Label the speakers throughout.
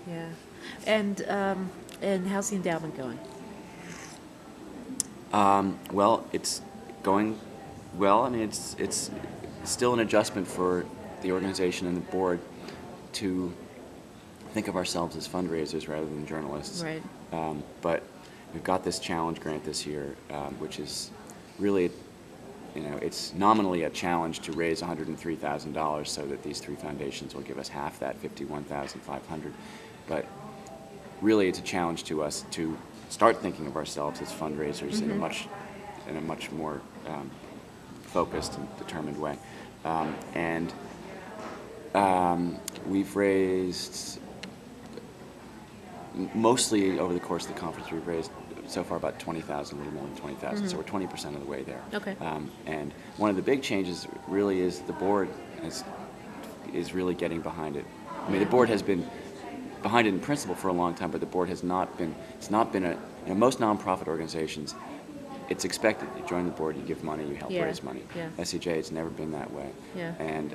Speaker 1: Yeah. And how's the endowment going?
Speaker 2: Well, it's going well. I mean, it's still an adjustment for the organization and the board to think of ourselves as fundraisers rather than journalists.
Speaker 1: Right.
Speaker 2: But we've got this challenge grant this year, which is really, it's nominally a challenge to raise $103,000 so that these three foundations will give us half that, $51,500. But really, it's a challenge to us to start thinking of ourselves as fundraisers in a much more focused and determined way. And we've raised, mostly over the course of the conference, we've raised so far about 20,000, a little more than 20,000. So we're 20% of the way there.
Speaker 1: Okay.
Speaker 2: And one of the big changes really is the board is really getting behind it. I mean, the board has been behind it in principle for a long time, but the board has not been. It's not been most nonprofit organizations, it's expected. You join the board, you give money, you help raise money.
Speaker 1: Yeah.
Speaker 2: SEJ, it's never been that way.
Speaker 1: Yeah.
Speaker 2: And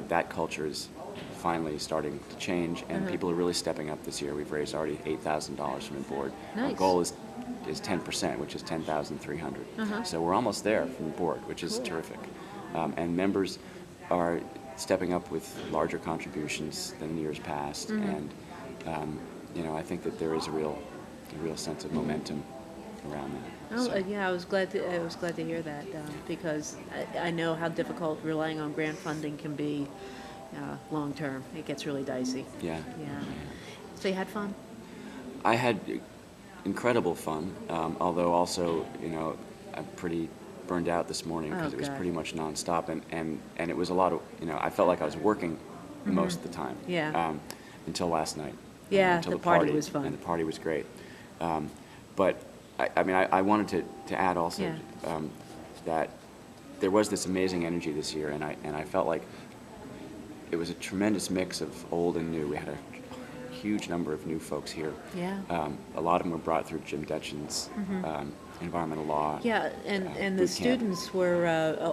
Speaker 2: that culture is finally starting to change, and people are really stepping up this year. We've raised already $8,000 from the board.
Speaker 1: Nice.
Speaker 2: Our goal is 10%, which is $10,300. So we're almost there from the board, which is terrific. And members are stepping up with larger contributions than years past, and I think that there is a real sense of momentum around that.
Speaker 1: Oh, yeah, I was glad to hear that because I know how difficult relying on grant funding can be long term. It gets really dicey.
Speaker 2: Yeah.
Speaker 1: Yeah. So you had fun?
Speaker 2: I had incredible fun, although also, I'm pretty burned out this morning because it was pretty much nonstop, and it was a lot of, I felt like I was working most of the time.
Speaker 1: Yeah.
Speaker 2: Until last night.
Speaker 1: Yeah,
Speaker 2: until
Speaker 1: the party was fun.
Speaker 2: And the party was great. But I wanted to add also that there was this amazing energy this year, and I felt like it was a tremendous mix of old and new. We had a huge number of new folks here.
Speaker 1: Yeah.
Speaker 2: A lot of them were brought through Jim Detchen's environmental law.
Speaker 1: Yeah, and the
Speaker 2: boot camp.
Speaker 1: students were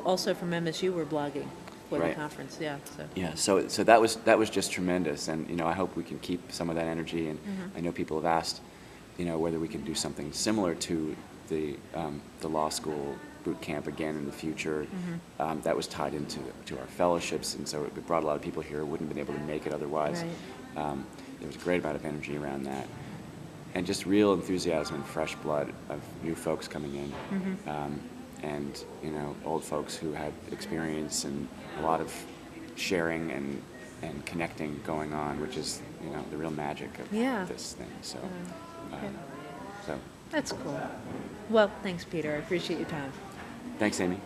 Speaker 1: also from MSU were blogging for the conference. Yeah. So.
Speaker 2: Yeah. So that was just tremendous, and I hope we can keep some of that energy. And I know people have asked, whether we can do something similar to the law school boot camp again in the future. That was tied into our fellowships, and so it brought a lot of people here who wouldn't have been able to make it otherwise.
Speaker 1: Right.
Speaker 2: There was a great amount of energy around that, and just real enthusiasm and fresh blood of new folks coming in, and old folks who had experience and a lot of sharing and connecting going on, which is the real magic of this thing. So. So
Speaker 1: that's cool. Well, thanks, Peter. I appreciate your time.
Speaker 2: Thanks, Amy.